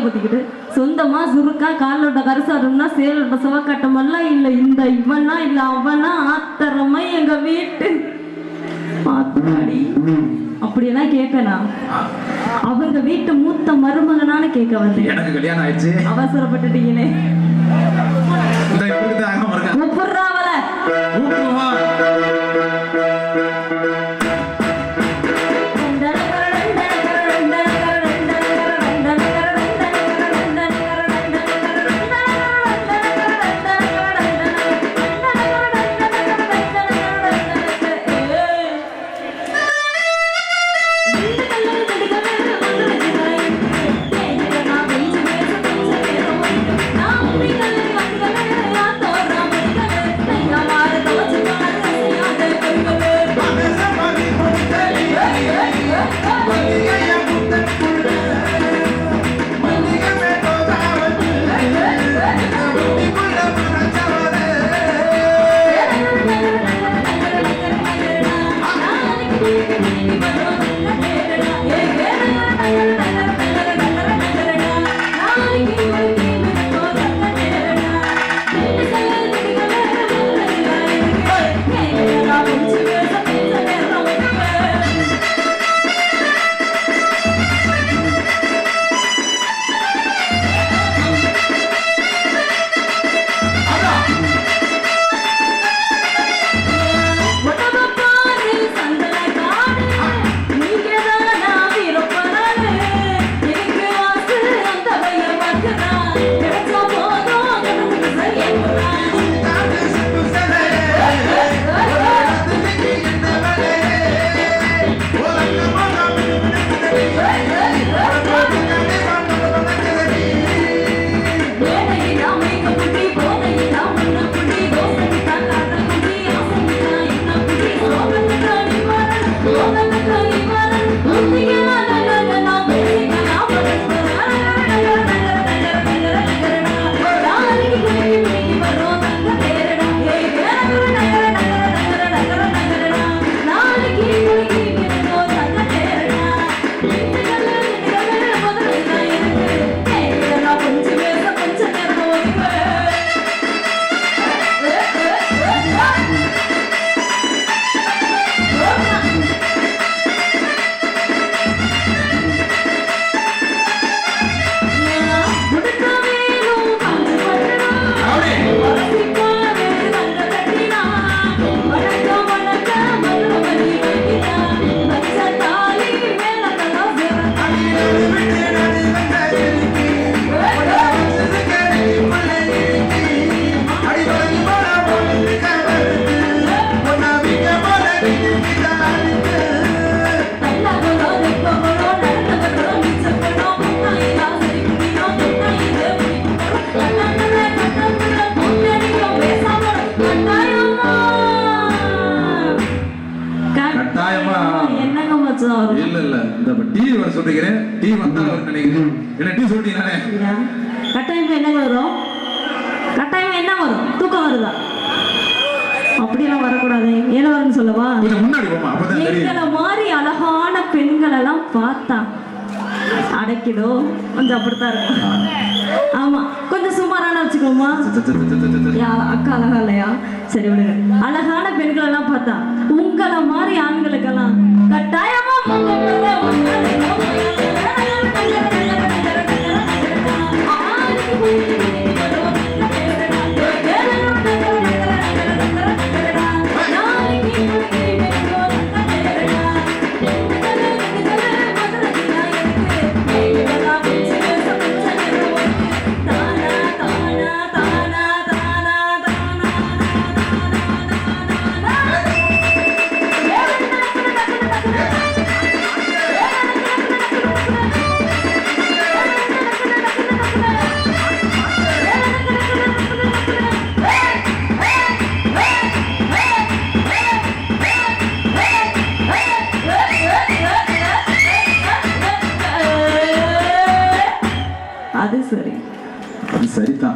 ஊற்றிக்கிட்டு சொந்தமா சுருக்கா காலோட கரிசாரம்னா சேலோட சவக்காட்டமெல்லாம் இல்லை, இந்த இவனா இல்லை அவனா ஆத்திரமா எங்க வீட்டு ஆத்தாடி அப்படியெல்லாம் கேட்கலாம். அவங்க வீட்டு மூத்த மருமகனான கேட்க வந்து எனக்கு கல்யாணம் ஆயிடுச்சு, அவசரப்பட்டுட்டீங்களே. கூப்பிடுறாவல கட்டாயமா என்ன வரும்? கட்டாயமா என்ன வரும்? தூக்கம் வருதா? அப்படியெல்லாம் வரக்கூடாது. என்ன வரும்னு சொல்லவா? எங்களை மாதிரி அழகான பெண்கள் எல்லாம் பார்த்தா அடைக்கிடோ கொஞ்சம் அப்படித்தான் இருக்கும். ஆமா, கொஞ்சம் சுமாரான வச்சுக்கோமா. அக்கா அழகா இல்லையா? சரி விடுங்க. அழகான பெண்கள் எல்லாம் பார்த்தா உங்களை மாதிரி ஆண்களுக்கெல்லாம் கட்டாயமா சரிதான்.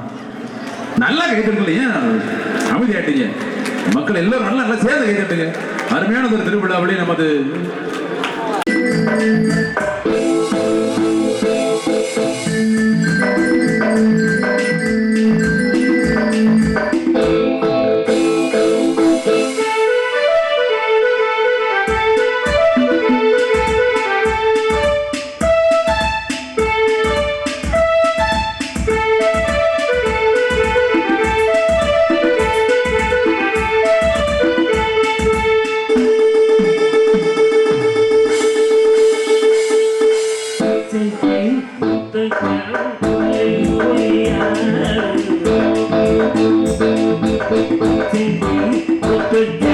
நல்லா கைத்தட்டுங்க. ஏன் அமைதி ஆயிட்டீங்க? மக்கள் எல்லாரும் நல்லா நல்லா சேர்ந்து கைத்தட்டுங்க. அருமையான ஒரு திருவிழாவிலே நமது Hey!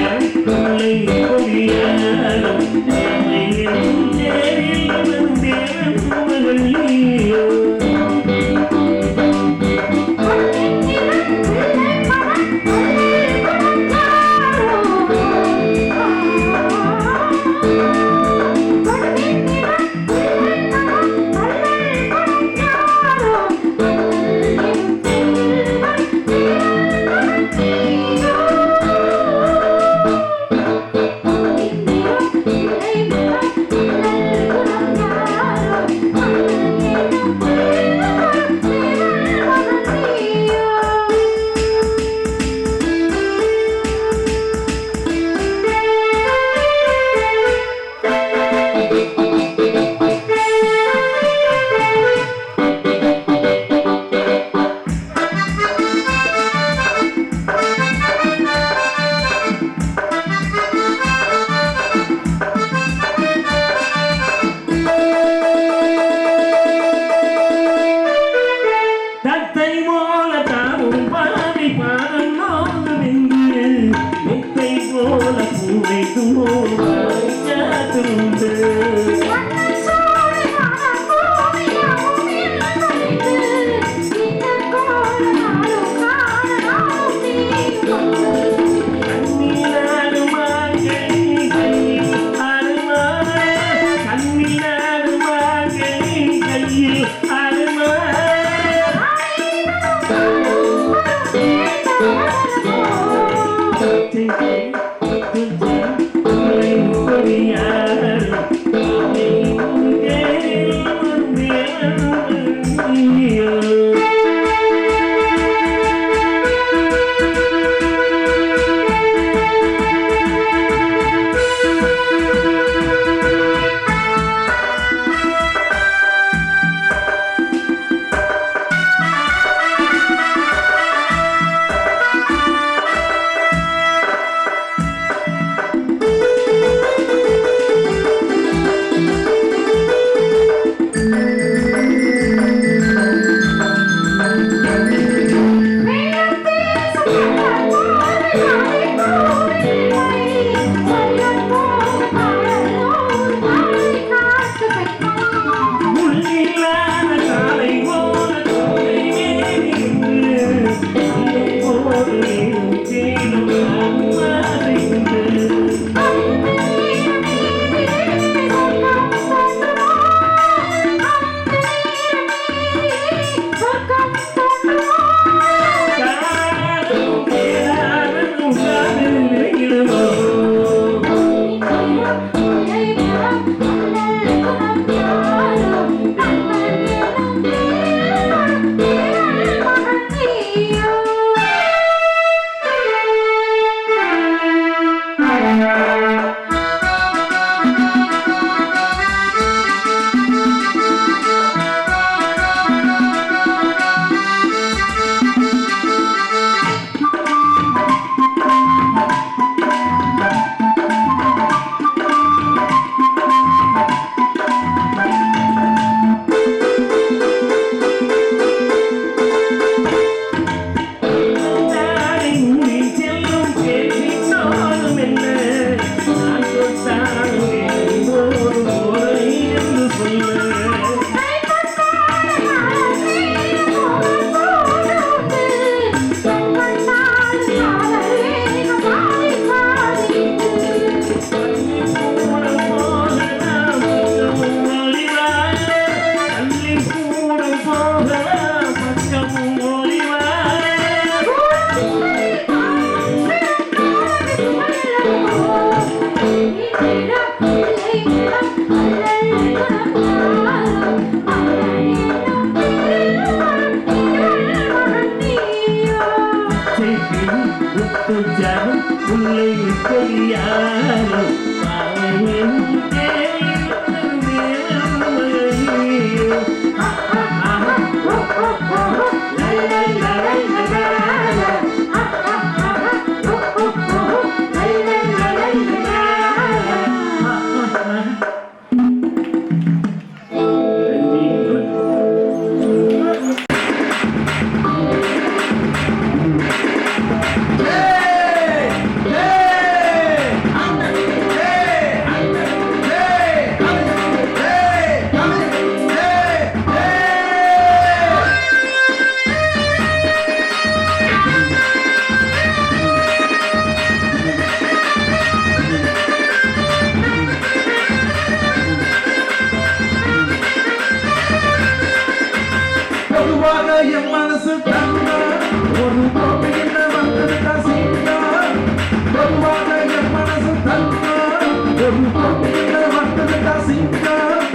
பொதுவாக என் மனசு தங்கம் ஒரு பொண்ணு வந்ததுக்கா சிங்கம்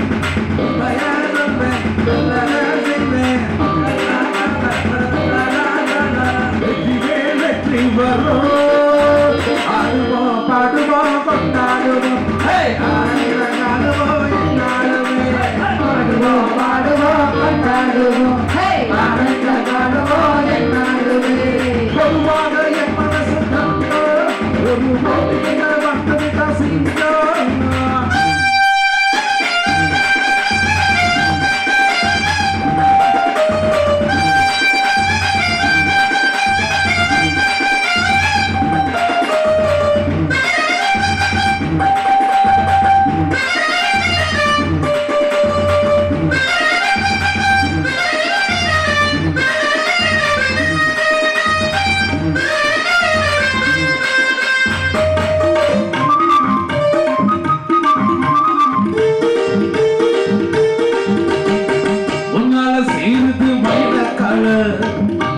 வெற்றி வரும் ஆடுவோம் பாடுவோம் கொண்டாடுவோம் ஆடுவோம் என்னாலுமே பாடுவோம் பாடுவோம் கொண்டாடுவோம் ஆடுவோம் என்னாலுமே பொதுவாக என் மனசு தங்கம் ஒரு பொண்ணு வந்ததுக்கா சிங்கம்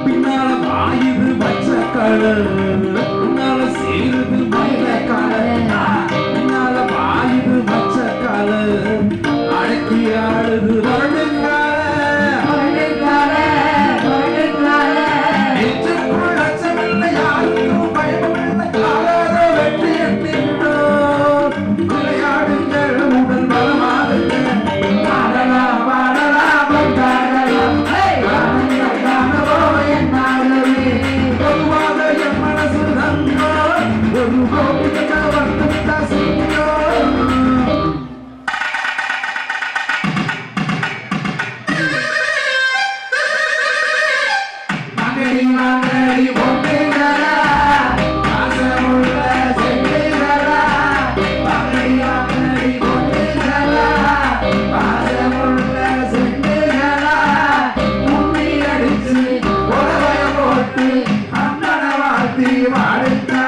பின்னால வாயுது வச்ச உன்னால சேருது பின்னால வாயுது வச்ச அடக்கி ஆடுது யாருக்கும் பயமில்லை வெற்றி விளையாடுங்கள் உடல் பலமாக பாடலாம் பாடலாம் கொண்டாடலாம் பொதுவாக என் மனசு தங்கம் ஒரு கோபிக்க வந்து தசிங்கம் மகடி மகடி பொண்ணுகளா பாசமுள்ள செல்லுகளா மகடி மகடி பொண்ணுகளா பாசமுள்ள செல்லுகளா முன்னி அடிச்சு உறவைய போட்டு அண்ணன வாழ்த்தி வாழுங்களா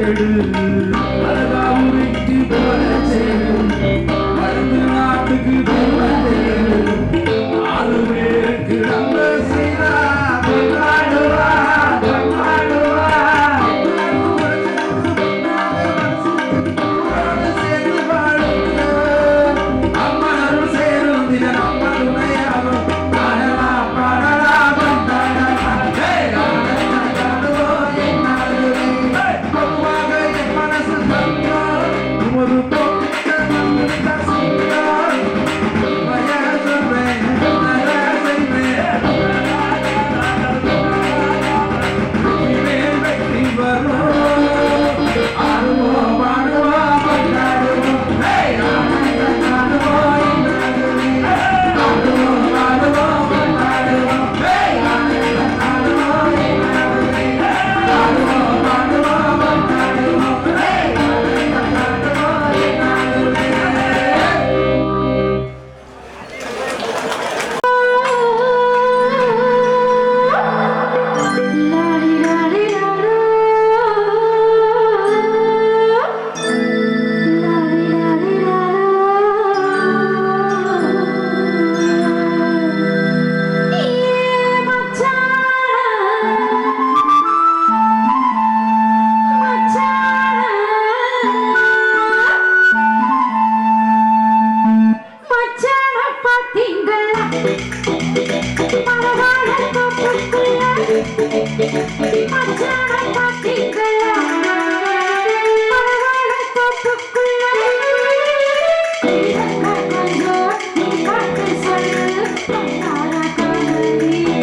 Thank you.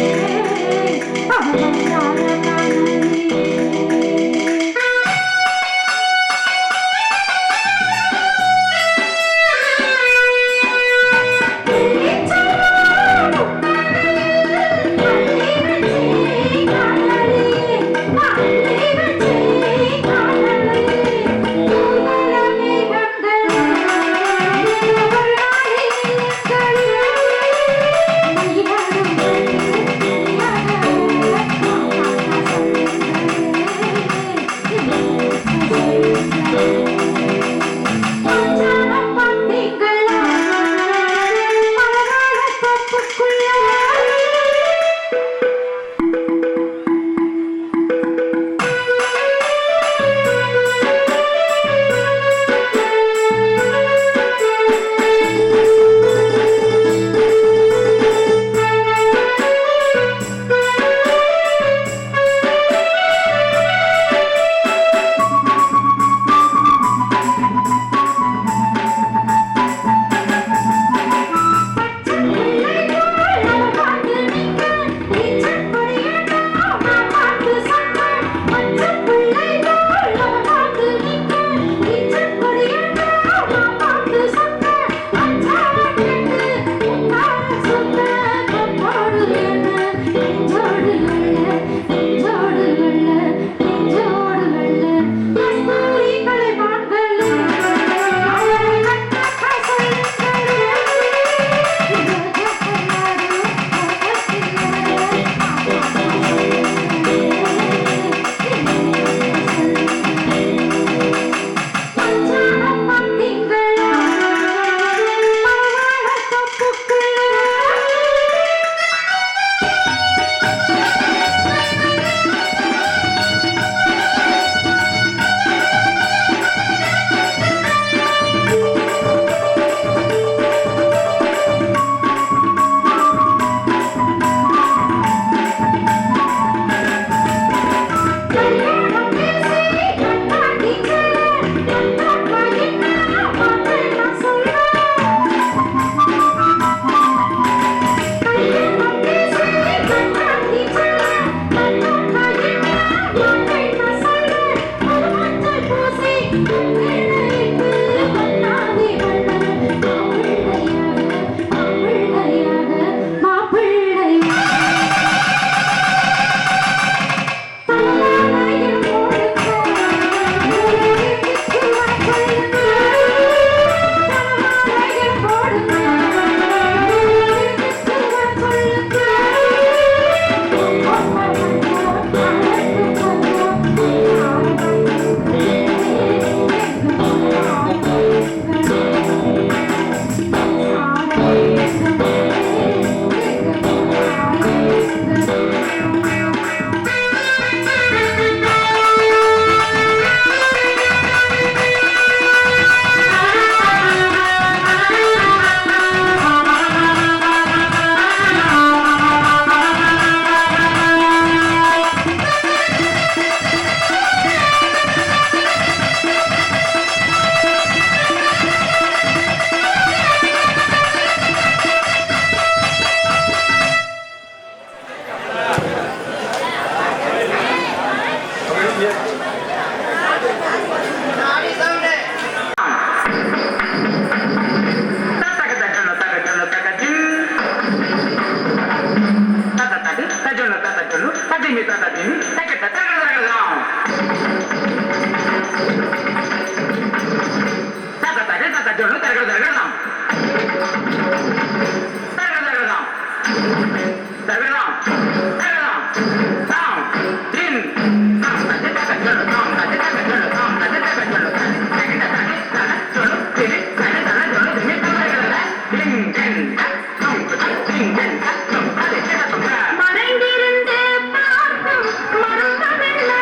மறைந்திருந்து பார்க்கும் மறந்ததில்ல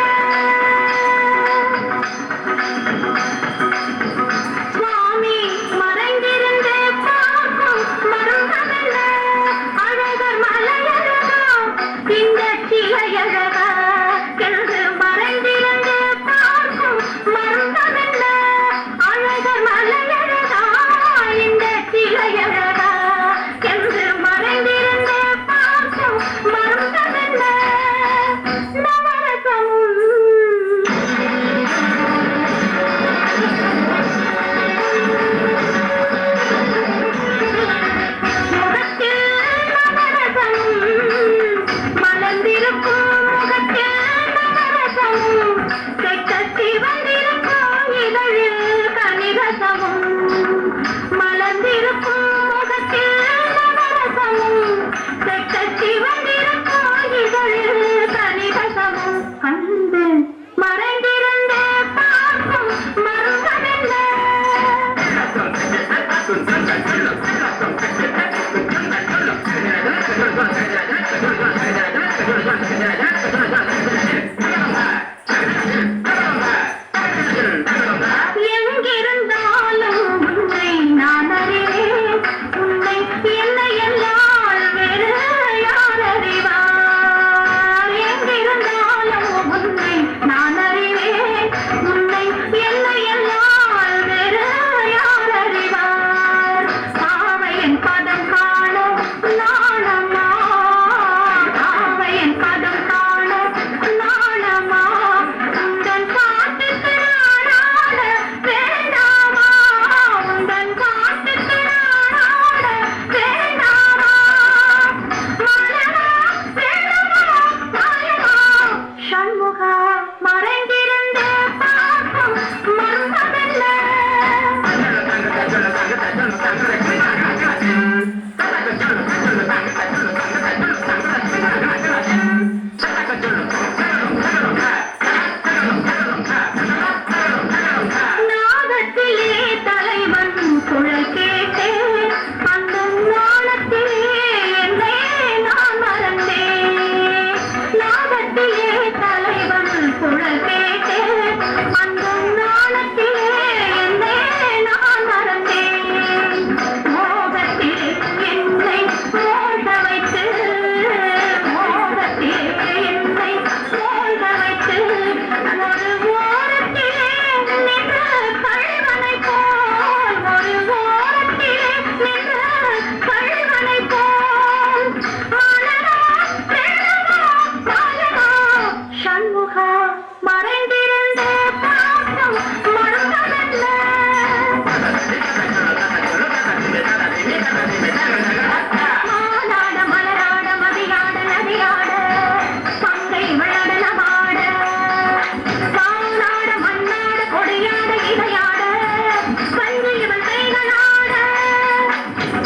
சுவாமி மறைந்திருந்து பார்க்கும் மறந்ததில்ல அழகர் மலையழகா இந்த சிலையழகா என்று மறைந்திருந்து பார்க்கும் மறந்ததில்ல அழகர் மலையழகா இந்த சிலையழகா என்று மறைந்திருந்து பார்க்கும் மறந்ததில்ல நவரசமும் முகத்தில் நவரசமும் மலர்ந்திருக்கும் முகத்தில் நவரசமும் கட்டி வந்திருக்கும் இதழில் கனிரசமும் மலர்ந்திருக்கும் முகத்தில் நவரசமும் கட்டி வந்திருக்கும் இதழில் கனிரசமும் கண்டு மறைந்திருந்த பார்க்கும் மருந்தமில்லை எங்கிருந்தாலும் உன்னை நான் அறிவேன் உன்னை என்னை எல்லால் வேறு யார் அறிவார் எங்கிருந்தாலும் உன்னை நான் அறிவேன் உன்னை என்னை எல்லால் வேறு யார் அறிவார் பாவையின் பதம் காண நாணமா பாவையின் பதம் காண நாணமா உந்தன் காட்டுக்கு நாடாட வேண்டாமா உந்தன் காட்டுக்கு நாடாட வேண்டாமா மலரா வேணுமா மாயமா சண்முகா மறைந்திருந்து பார்க்கும் மர்மமில்லை நாகத்திலே தலைவன் குழல் கேட்டேன் அந்த நாளத்திலே என்னை நான் மறந்தேன் நாகத்திலே தலைவன் குழல் கேட்டேன் அந்த நாளத்திலே என்னை நான் மறந்தேன் மோகத்திலே என்னை மோத வைத்து மோகத்திலே என்னை மோத வைத்து ஒரு ஓரத்திலே நின்று கள்வனை போல் ஒரு ஓரத்திலே நின்று கள்வனை போல் மலரா வேணுமா மாயமா சண்முகா மறைந்திருந்து பார்க்கும் மருந்தமில்லை மானாட மலராட மதியாட நதியாட பங்கை விளையாட நமாட வானாட மண்ணாட கொடியாட இதையாட கஞ்சி இவள் கைகளாட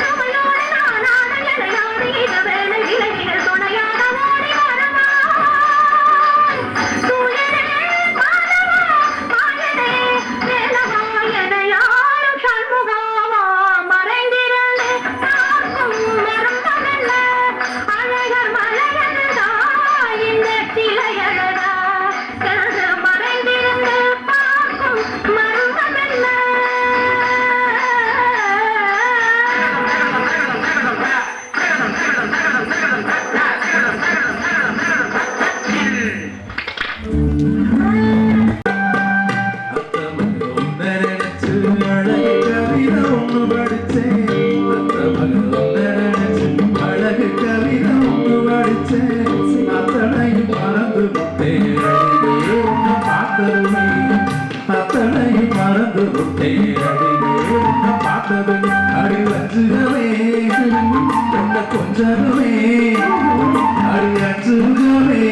சுமையோட நானாட எனையாட இது வேலை இளைஞர்கள் துணையாட ஓடி வரமா தூயனே மாதவா மாயனே வேலவா எனையாளும் சண்முகாவா மறைந்திருந்து பார்க்கும் மறந்ததில்ல அழகர் மலையழகா இந்த சிலையழகா என்று மறைந்திருந்து பார்க்கும் மறந்ததில்லை அழகு கவிதை ஒன்று படிச்சேன் அத்தனையும் மறந்து விட்டேன் பார்த்ததுமே அத்தனையும் மறந்து விட்டேன் பார்த்ததுமே அடி வச்சுகவே கொஞ்சமே அடி அச்சுகவே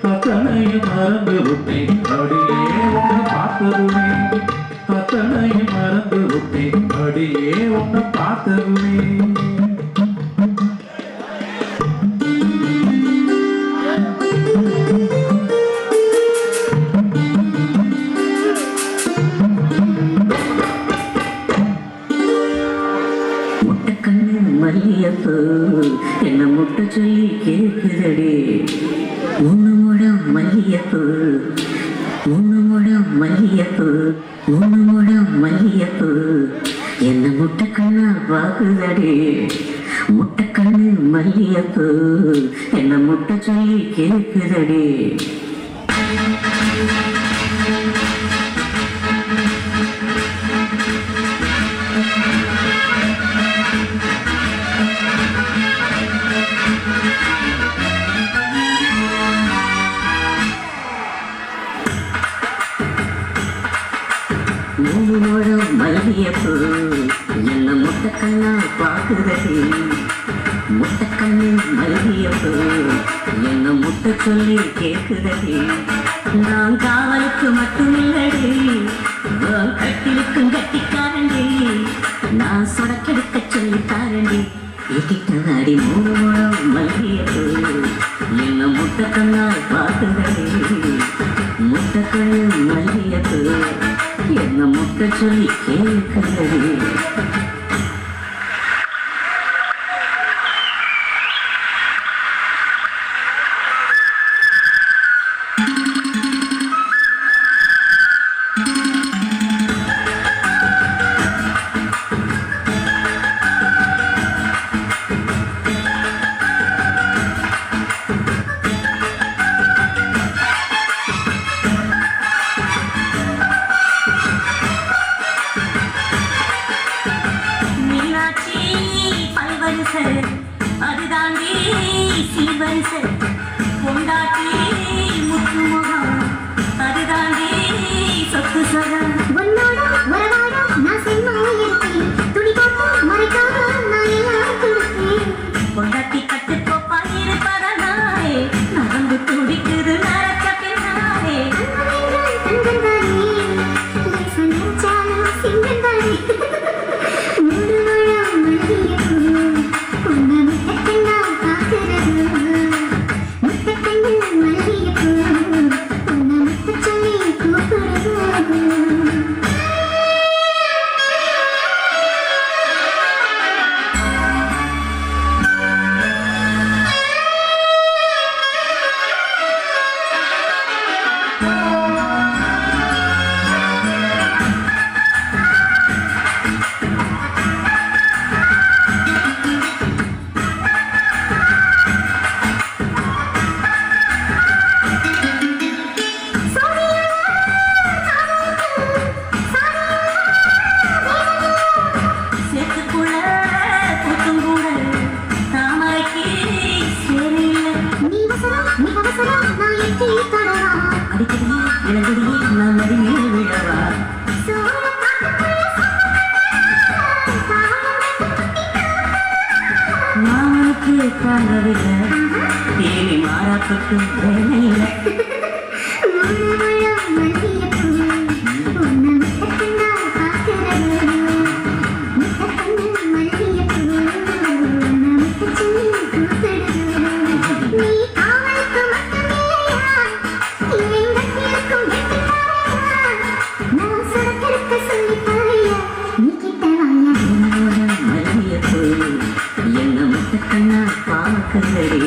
அத்தனையும் மறந்து விட்டேன் அடியே உன்னை பார்த்ததுமே அத்தனையும் மறந்து விட்டேன் அடியே உன்னை பார்த்ததுமே மல்லியப்பூ என்ன முட்டை சொல்லி கேட்குதடி மூணு முடம் மல்லியப்பூ மூணு முடம் மல்லியப்பூ மூணு முடம் மல்லியப்பூ என்ன முட்டை கண்ணா பார்க்குதடி முட்டை கண்ணு மல்லியப்பூ என்ன முட்டை சொல்லி கேட்குதடி மூணு முடம் மல்லியப்பூ என்ன முட்டை கண்ணா பார்க்குதடி முட்டை கண்ணு மல்லியப்பூ என்ன முட்டை சொல்லி கேட்குதடி நான் காவலுக்கு மட்டுமில்லடி நான் கட்டிலுக்கும் கட்டிக்காரண்டி நான் சொடக்கெடுக்க சொல்லி தாரண்டி இட்டிட்டதாடி மூணு முடம் மல்லியப்பூ என்ன முட்டை கண்ணா பார்க்குதடி முட்டை கண்ணு மல்லியப்பூ என்ன முட்டை சொல்லி கேட்குதடி அதுதாண்டி சீவரிசை கொண்டாட்டி முத்து முகம் அதுதாண்டி சொத்து சொகம் உன்னோட உறவாட நான் செம்மாய் இருப்பேன் துணி போட்டு மறைக்காத நான் எல்லாம் கொடுப்பேன் கொண்டாட்டி கட்டு கோப்பா இருப்பதனாலே நகர்ந்து துடிக்குது நரக்க பின்னாலே தங்கம் தானே சனிச்சாலும் சிங்கம் தானே மூணு மழம் மல்லியப்பூ உன்னை முட்டைக்கண்ணா பார்க்கிறது முட்டைக்கண்ணு மல்லியப்பூ உன்னை முட்டை சொல்லி கூப்பிடுறது சேத்துக்குள்ள கூட்டம் கூட தாமரைக்கு சேரையில்லை நீ அவசரம் நான் எட்டி தொடரா அடிக்கடியே இளங்கடியே நான் அடியே விழவா சோழ மாமனுக்கு காணவில்லை தேனி மாறாப்பட்டு வேலையில்லை மூணு மழம் மல்லியப்பூ உன்னை முட்டைக்கண்ணா பார்க்கிறது முட்டைக்கண்ணு மல்லியப்பூ உன்னை முட்டை சொல்லி கூப்பிடுறது நீ காவலுக்கு மட்டுமில்லையா எங்கத்திற்கும் கெட்டிக்காரையா நான் சுடக்கெடுக்க சொல்லித்தாரையா நீ கிட்ட வாயா உன்னோட மல்லியப்பூ என்ன முட்டக்கண்ணா பார்க்குதடி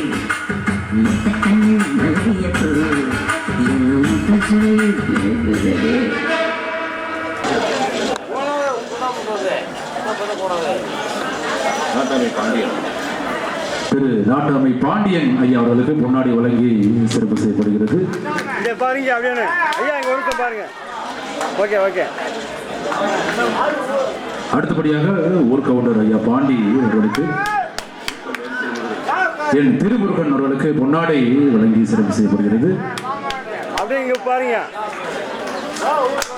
முட்டக்கண்ணு மல்லியப்பூ என்ன முட்டை சொல்லி கேட்குதடி திரு நாட்டாமை பாண்டியன் ஐயா அவர்களுக்கு பொன்னாடி வழங்கி சிறப்பு செய்யப்படுகிறது. இங்கே பாருங்க அப்படியே ஐயா இங்கே ஒருத்தம் பாருங்க. Okay okay. அடுத்தபடியாக ஊர் கவுண்டர் ஐயா பாண்டி அவர்களுக்கு என் திருமுருகன் அவர்களுக்கு பொன்னாடை வழங்கி சிறப்பு செய்யப்படுகிறது. அப்படியே இங்கே பாருங்க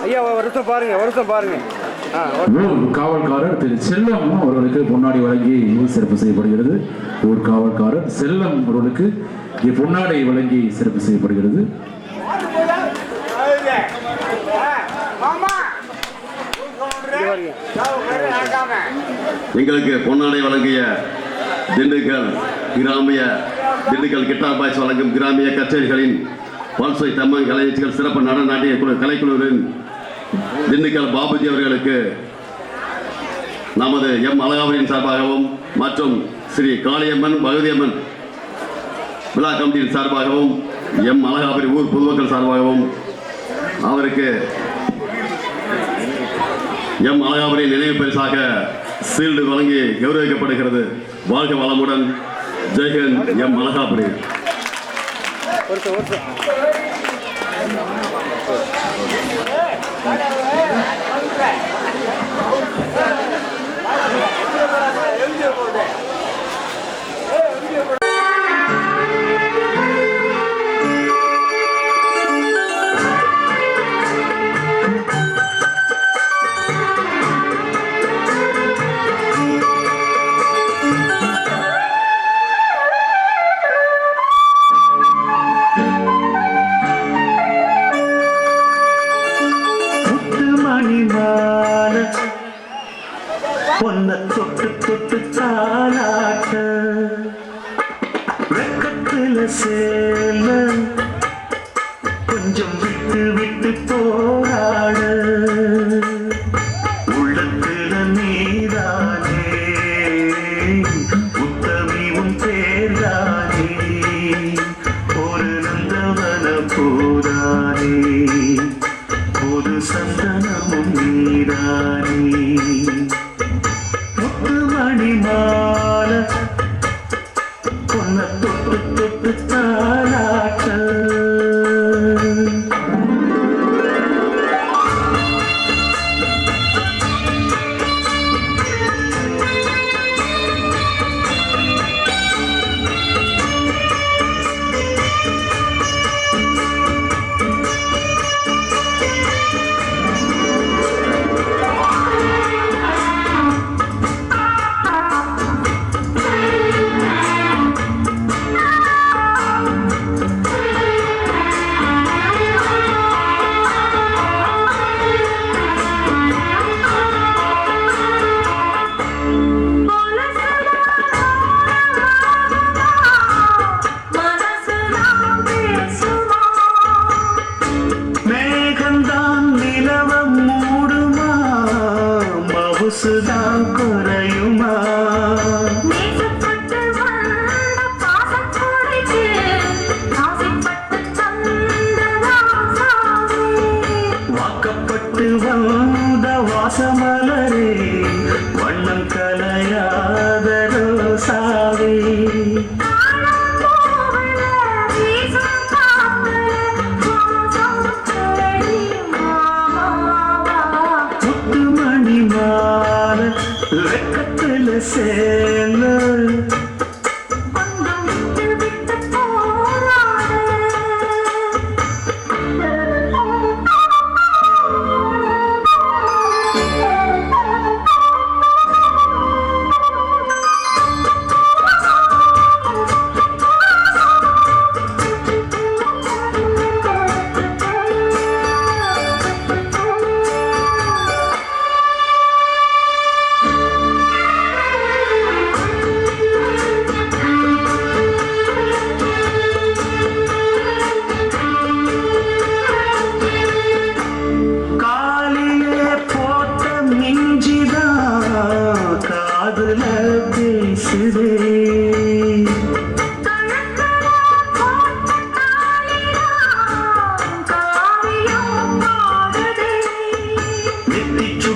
ஐயா, வருஷம் பாருங்க, வருஷம் பாருங்க. ஊர் காவல்காரர் திரு செல்லம் அவர்களுக்கு பொன்னாடை வழங்கி சிறப்பு செய்யப்படுகிறது. ஊர் காவல்காரர் செல்லம் அவர்களுக்கு பொன்னாடை வழங்கி சிறப்பு செய்யப்படுகிறது. எங்களுக்கு பொன்னாடை வழங்கிய திண்டுக்கல் கிட்டார் பாய்ஸ் வழங்கும் கிராமிய கச்சேரிகளின் பல்சை தம்மன் கலைஞர்கள் சிறப்பு நடன நாட்டிய கலைக்குழுவின் திண்டுக்கல் பாபுஜி அவர்களுக்கு நமது எம் அழகாபுரியின் சார்பாகவும் மற்றும் ஸ்ரீ காளியம்மன் பகவதியம்மன் விழா கமிட்டியின் சார்பாகவும் எம் அழகாபுரி ஊர் பொதுமக்கள் சார்பாகவும் அவருக்கு எம் அழகாபுரி நினைவு பரிசாக சீல்டு வழங்கி கௌரவிக்கப்படுகிறது. வாழ்க வளமுடன். ஜெய்ஹிந்த். எம் அழகாபுரி. பொன்ன தொட்டு தொட்டு தாளாட்ட வெக்கத்துல சேல கொஞ்சம் விட்டு விட்டு போராட உள்ளத்துல நீதானே உத்தமி உன் பேர்தானே ஒரு நந்தவன போதானே ஒரு சந்தனமும் நீதானே மணிமால பொன்ன தொட்டு தொட்டு தாளாட்ட தான் குறையுமா வாக்கப்பட்டு வந்த வாசமலரே வண்ணம் கலையாத ரோசாவே சேல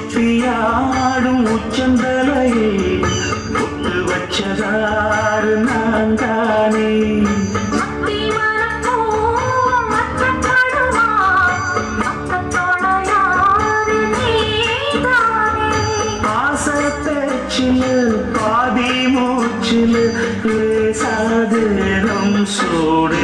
சுற்றியாடும் உச்சந்தலையை ஒட்டு வச்சதாறு நான் தானே பாதி மூச்சில் சாதனம் சோடு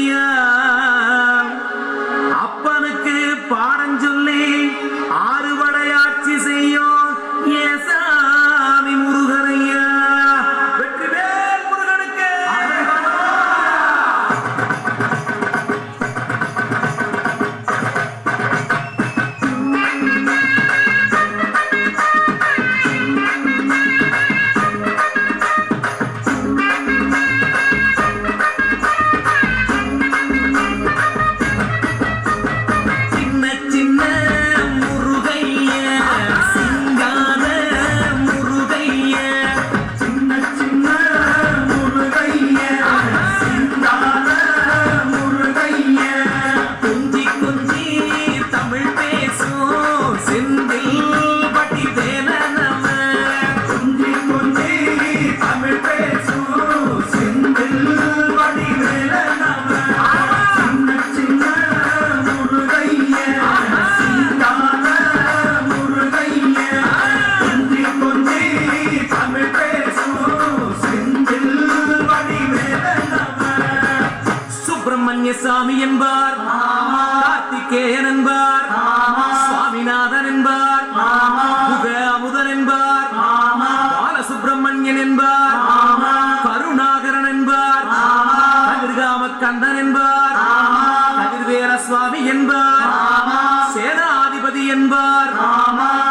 முருகனையா அப்பனுக்கு பாடம் சொல்லி ஆறுபடையாட்சி செய்யும் ஏசாமி முருகனையா வெற்றிவேல் முருகனுக்கு சின்ன சின்ன முருகையா சிங்கார முருகையா சின்ன சின்ன முருகையா சிங்கார முருகையா கொஞ்சி கொஞ்சி தமிழ் பேசும் செந்தில் பட்டி வேலனம கொஞ்சி கொஞ்சி தமிழ் பேசும் செந்தில் பட்டி வேலனம சின்ன சின்ன முருகையா சிங்கார முருகையா கொஞ்சி கொஞ்சி தமிழ் பேசும் செந்தில் பட்டி வேலனம சுப்பிரமணிய சாமி என்பார் கார்த்திகேயன் என்பார் சுவாமிநாதன் என்பார் முக அமுதன் என்பார் பாலசுப்பிரமணியன் என்பார் கருணாகரன் என்பார் கதிர்காம கந்தன் என்பார் கதிர்வேல சுவாமி என்பார் சேனாதிபதி என்பார்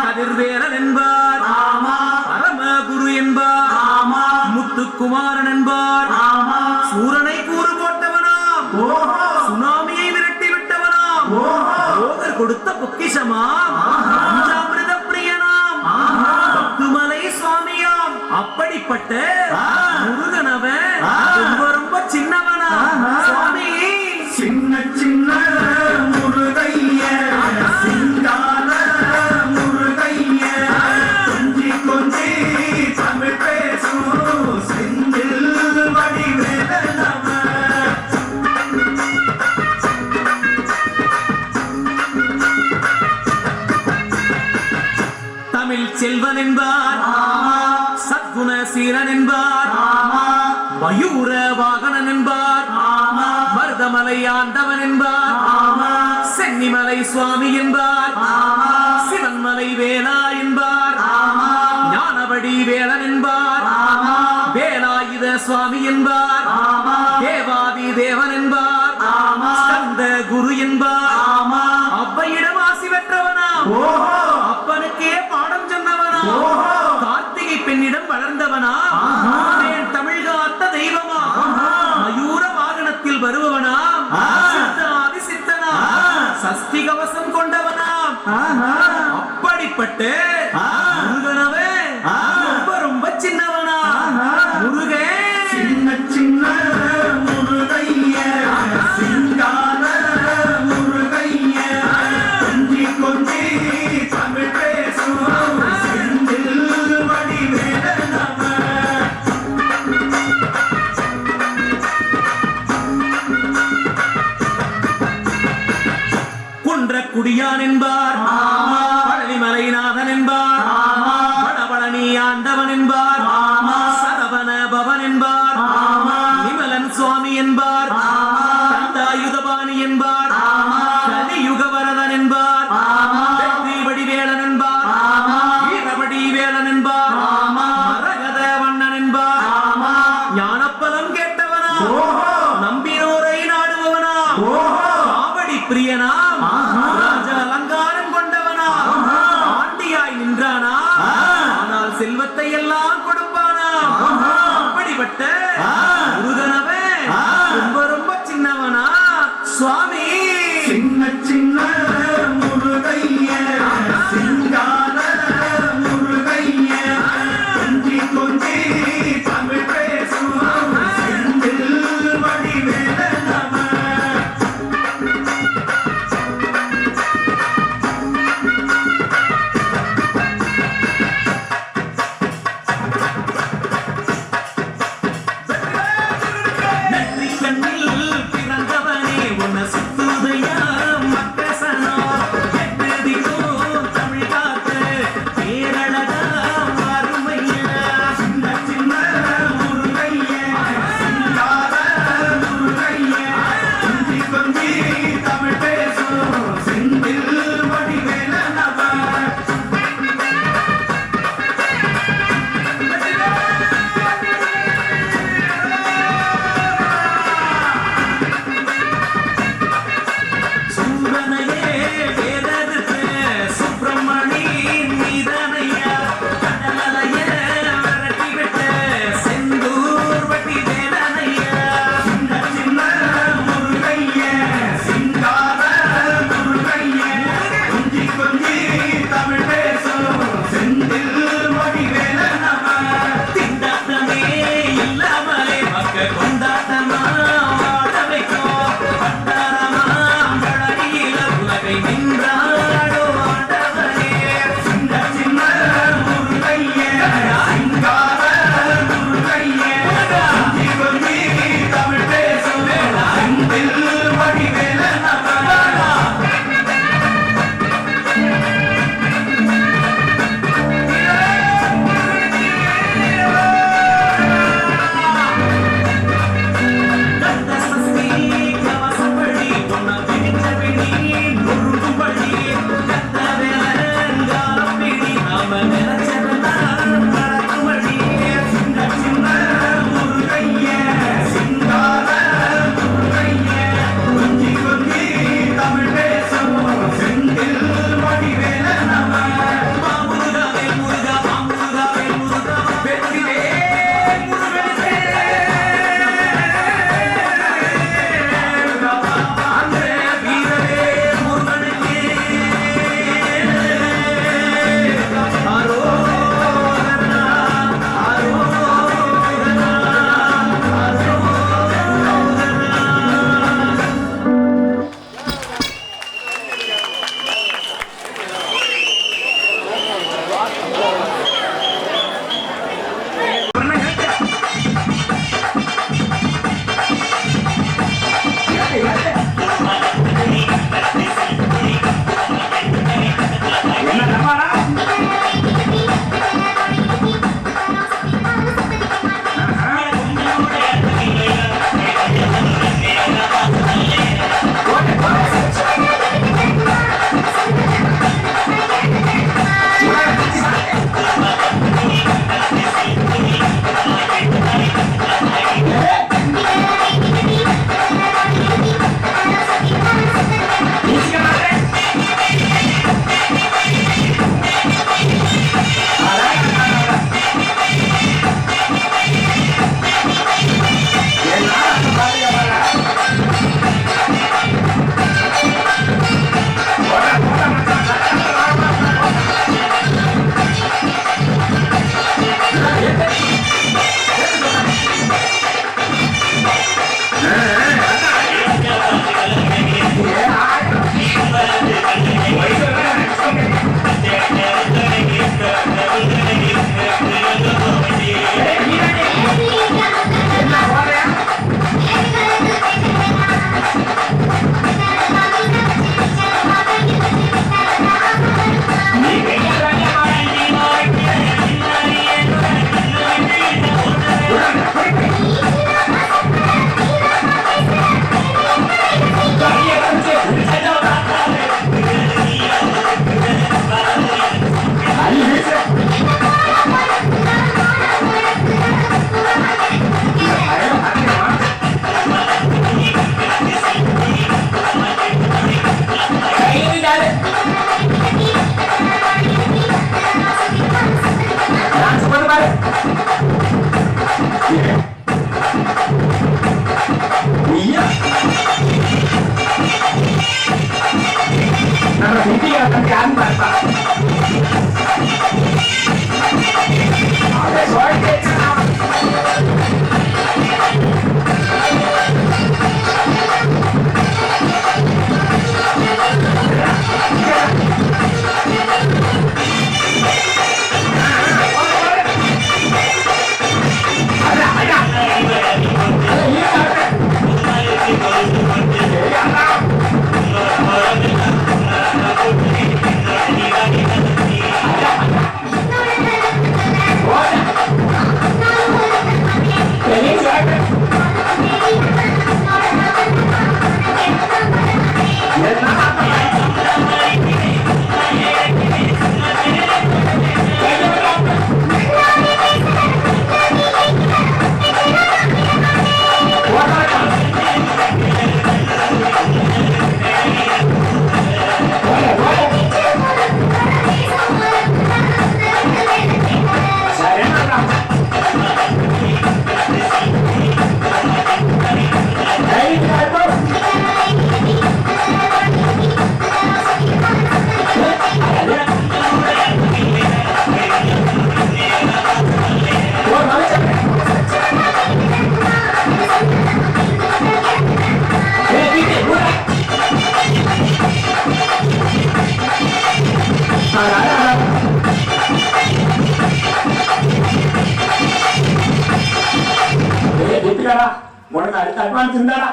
கதிர்வேலன் என்பார் பரமகுரு என்பார் முத்துக்குமாரன் என்பார் சூரனை கூறு போட்டவனாம் சுனாமியை விரட்டி விட்டவனாம் போகர் கொடுத்த பொக்கிஷமாம் பஞ்சாமிர்த பிரியனாம் பத்துமலை சுவாமியாம் அப்படிப்பட்ட முருகனவன் ரொம்ப ரொம்ப சின்னவனா சுவாமி சின்ன சின்ன முருகைய சிங்கார முருகைய கொஞ்சி கொஞ்சி தமிழ் பேசும் செந்தில் வடிவேலனம தமிழ் செல்வன் என்பார் சத்குண சீரன் என்பார் மயூர வாகனன் என்பார் மருதமலை ஆண்டவன் என்பார் சென்னிமலை சுவாமி என்பார் சிவன்மலை வேலா என்பார் ஞானவடி வேலன் என்பார் வேலாயுத சுவாமி என்பார் தேவாதி தேவன் என்பார் ஸ்கந்த குரு என்பார் அவ்வையிடம் ஆசி பெற்றவனா அப்பனுக்கே பாடம் சொன்னவனா கார்த்திகை பெண்ணிடம் வளர்ந்தவனா தமிழ் காத்த தெய்வமா மயூர வாகனத்தில் வருபவனா சித்தாதி சித்தனா சஷ்டி கவசம் கொண்டவனா அப்படிப்பட்ட முருகனவே ரொம்ப ரொம்ப சின்னவனா முருகே சின்ன சின்ன முருகைய சிங்கார முருகைய கொஞ்சி கொஞ்சி தமிழ் பேசும் செந்தில் வடிவேலனம குன்றக்குடியான் என்பார் பழனிமலைநாதன் என்பார் வடபழனி ஆண்டவன் என்பார் சரவண பவன் என்பார் நிமலன் சுவாமி என்பார் தந்தாயுதபாணி என்பார் கலியுக வரதன் என்பார் வெற்றி வடிவேலன் என்பார் வீரவடி வேலன் என்பார் மரகத வண்ணன் என்பார் ஞானப்பலம் கேட்டவனா நம்பினோரை நாடுபவனா காவடி பிரியனா ராஜ அலங்காரம் கொண்டவனா ஆண்டியாய் நின்றானா ஆனால் செல்வத்தை எல்லாம் கொடுப்பானா அப்படிப்பட்ட முருகனவே ரொம்ப ரொம்ப சின்னவனா சுவாமி சின்ன சின்ன முருகைய சிங்கார முருகைய கொஞ்சி கொஞ்சி தமிழ் பேசும் செந்தில் வடிவேலனம நெற்றி கண்ணில் பிறந்தவனே உன்னை சுத்துதையா மக்கசனோ பார்த்து இருந்தாடா.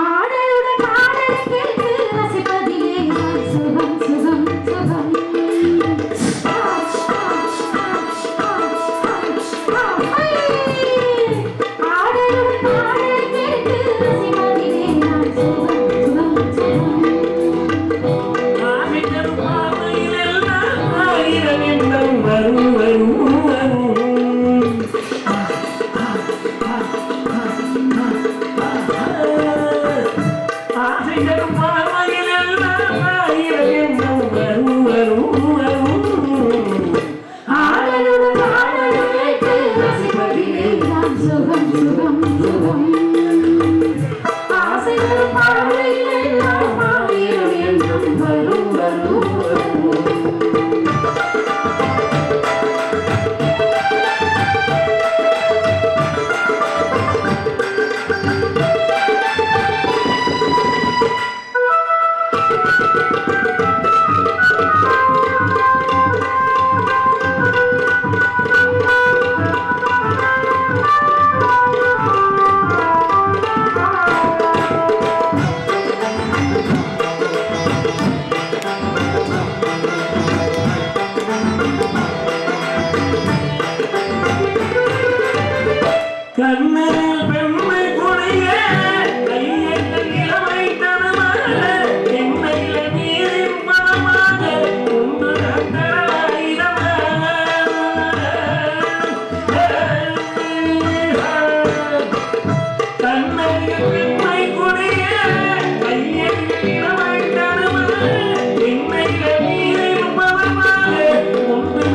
ஆடலுடன் பாடலை கேட்டு ரசிப்பதிலே நான் சுகம் சுகம் சுகம் ஆடலுடன் பாடலை கேட்டு ரசிப்பதிலே நான் சுகம் சுகம் சுகம் ஆசைகள் பார்வையிலெல்லாம் ஆயிரம் எண்ணம் வரும் வரும் வரும். ஆசைகள் பார்வையிலெல்லாம் ஆயிரம் எண்ணம் வரும் வரும் வரும். ஆடலுடன் பாடலை கேட்டு ரசிப்பதிலே நான் சுகம் சுகம் சுகம் ஆசைகள் பார்வையிலே நாம் ஆயிரம் எண்ணம் வரும் வரும் வரும். கண்ணனில் பெண்மை கொடைய கையெட்டில் இளமை தனமாக எண்ணெயில நீரின் பணமாக ஒன்று கண்ணனில் பெண்மை கொடைய கையெட்டில் இளமை தனமாக எண்ணெயில நீரின் பணமாக ஒன்று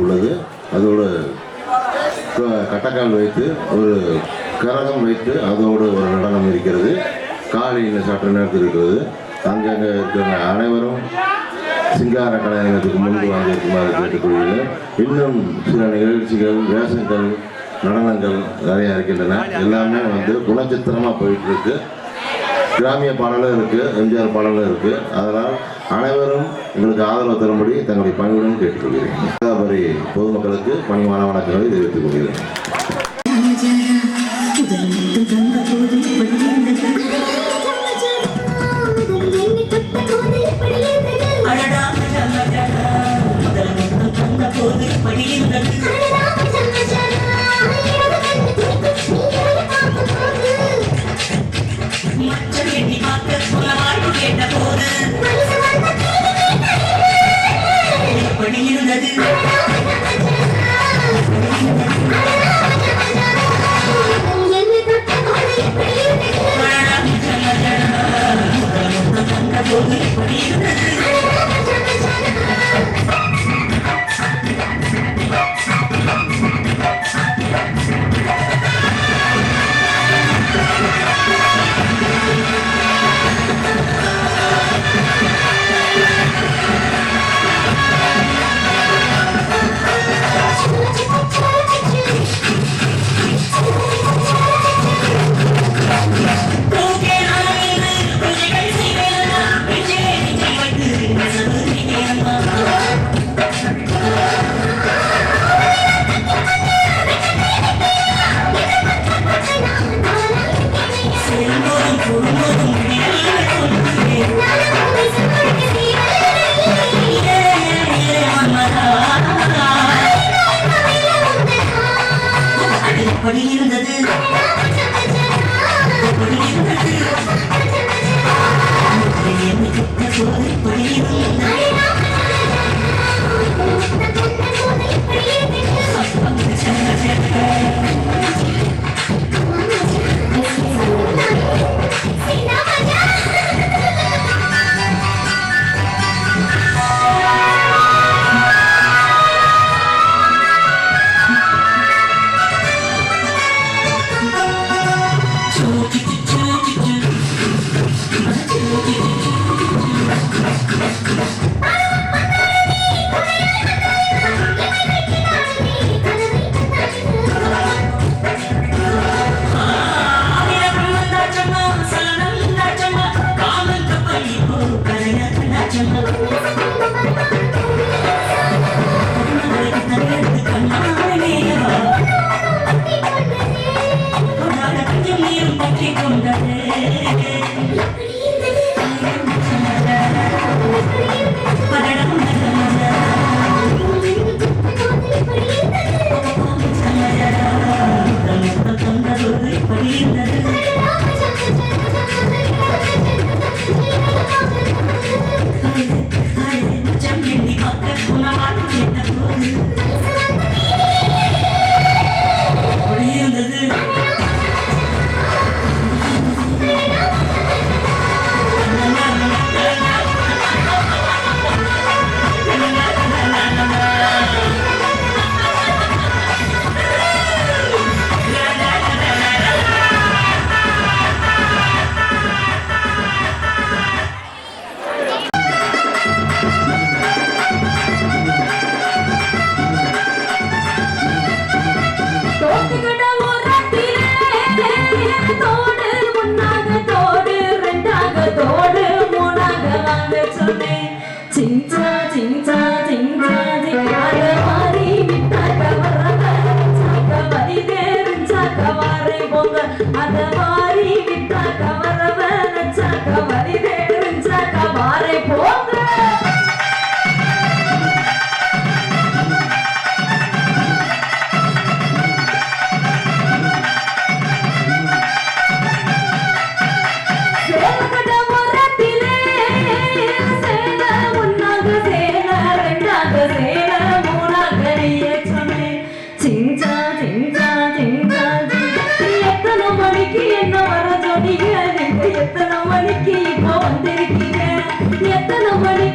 உள்ளது. அதோடு கட்டக்கால் வைத்து ஒரு கரகம் வைத்து அதோடு ஒரு நடனம் இருக்கிறது. காலையில் சற்று நேரத்தில் இருக்கிறது. அங்கங்கே இருக்கிற அனைவரும் சிங்கார கலைஞர்களுக்கு முன்பு வாங்கியிருக்குமாறு கேட்டுக்கொள்கிறேன். இன்னும் சில நிகழ்ச்சிகள், வேஷங்கள், நடனங்கள் நிறையா இருக்கின்றன. எல்லாமே குணச்சித்திரமாக போயிட்டு இருக்கு. கிராமிய பாடலும் இருக்குது, எம்ஜிஆர் பாடலும் இருக்குது. அதனால் அனைவரும் எங்களுக்கு ஆதரவு தரும்படி தங்களுடைய பணியுடன் கேட்டுக்கொள்கிறேன். பொதுமக்களுக்கு பணிவான வணக்கங்களை தெரிவித்துக் கொள்கிறேன்.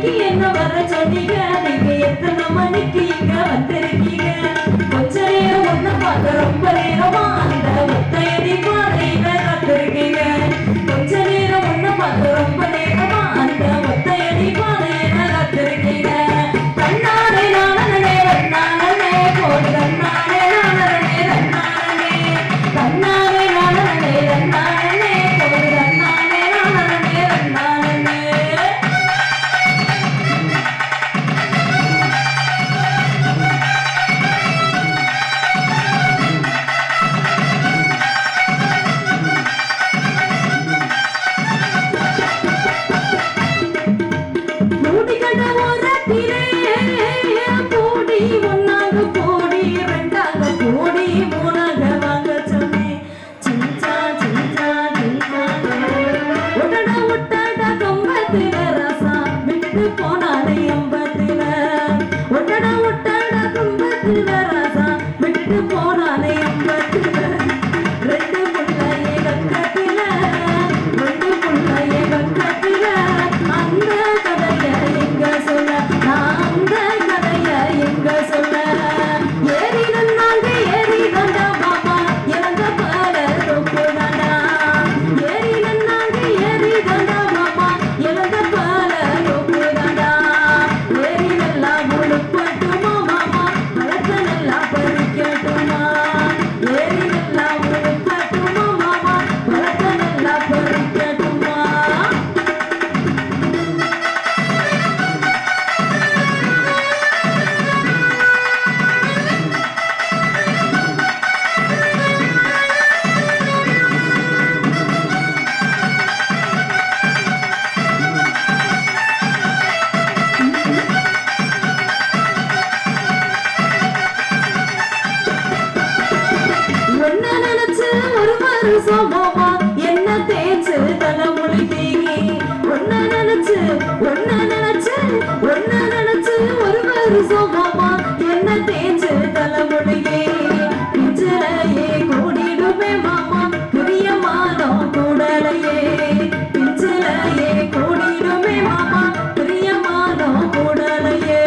மணிக்கு என்ன வர சொன்னீங்க நீங்க எத்தனை மணிக்கு இங்க வந்திருக்கீங்க கொஞ்ச நேரம் ஒண்ணு பார்க்க ரொம்ப நேரமா அந்த ஒத்தையடி பாதையில காத்திருக்கீங்க கொஞ்ச நேரம் ஒண்ணு பார்க்க ரொம்ப நேரமா அந்த ஒத்தையடி பாதையில காத்திருக்கீங்க தன்னாலே நானே ரன்னானே போடு தன்னாலே நானே ரன்னானே தன்னாலே நானே ரன்னானே போடு தன்னாலே நானே ரன்னானே மூடிக்கட்ட ஓரத்திலே போடி ஒன்னாக போடி ரெண்டாக போடி மூணாக வாங்க சொன்னேன் சிஞ்சா சிஞ்சா சிஞ்சா உடட உட்டட கம்பத்தில ரசா விட்டு போனாலே அம்பத்தில உடட உட்டட கம்பத்தில ரசா விட்டு போனாலே அம்பத்தில ரெண்டு புள்ளையே கக்கத்தில ரெண்டு புள்ளையே கக்கத்தில அந்த கதைய எங்க சொல்ல நான் அந்த கதைய எங்க சொல்ல ஏறி நன்னாங்க ஏறி நண்டா மாமா இறந்த பால தொப்பு நண்டா ஏறி நன்னாங்க ஏறி நண்டா மாமா இறந்த பால தொப்பு நண்டா ஏறி நல்லா முழுப்பட்டுமா மாமா பழத்தை நல்லா பறிக்கட்டுமா ஏறி நல்லா முழுப்பட்டுமா மாமா பழத்தை நல்லா பறிக்கட்டுமா ஒன்ன நினைச்சு ஒரு வருஷம் மாமா என்ன தேய்ச்சு தலைமுடி தீங்கி ஒன்ன நினைச்சு ஒரு வருஷம் மாமா என்ன தேய்ச்சு தலைமுடியே பிஞ்சலையே கூடிடுமே மாமா பிரியமானம் கூடலையே பிஞ்சலையே கூடிடுமே மாமா பிரியமானம் கூடலையே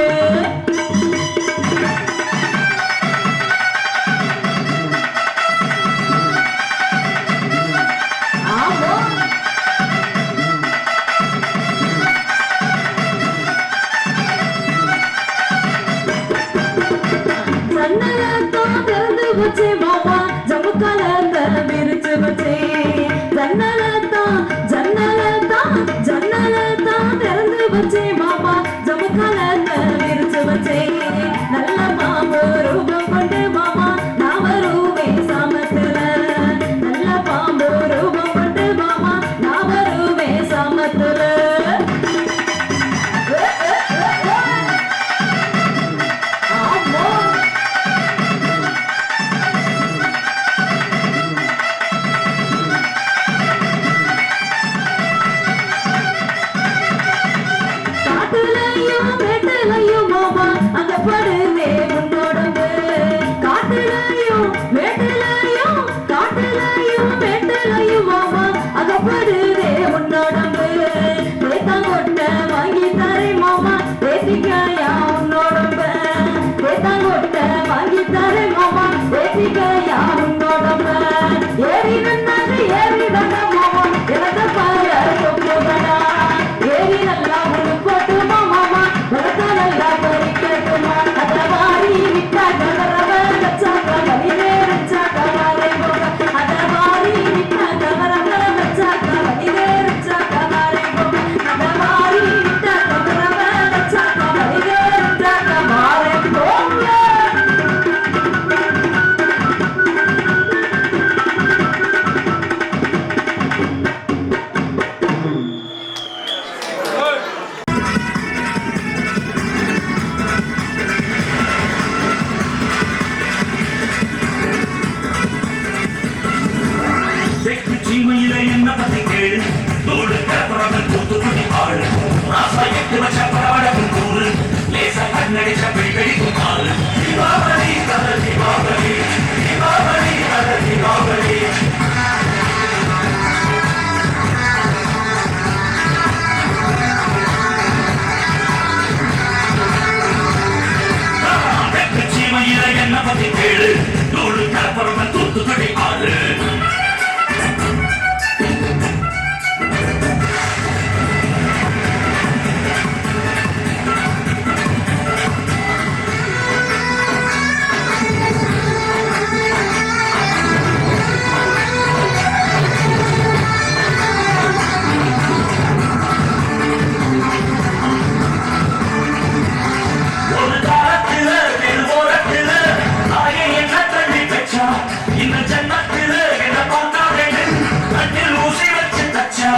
இந்த ஜன்னத்தில் என்ன பார்த்தாலே கண்ணில் ஊசி வச்சு தச்சா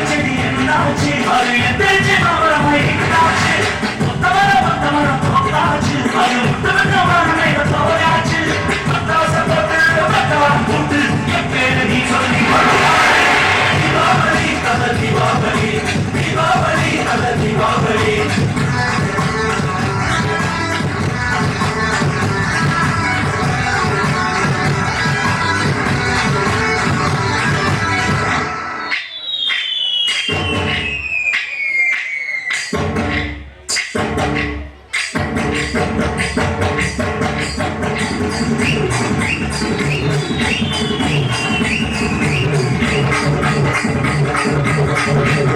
செடி என்னாச்சு அது எந்திரிச்சு மாமரமாய் என்னாச்சு மொத்தமரம் போட்டாச்சு அது முத்தமரமாய் தோயாச்சு மத்தாசம் போட்டு மத்தவரம் போட்டு என் பேரு நீ சொல்லி தீபாவளி தல தீபாவளி தீபாவளி தல தீபாவளி Thank you.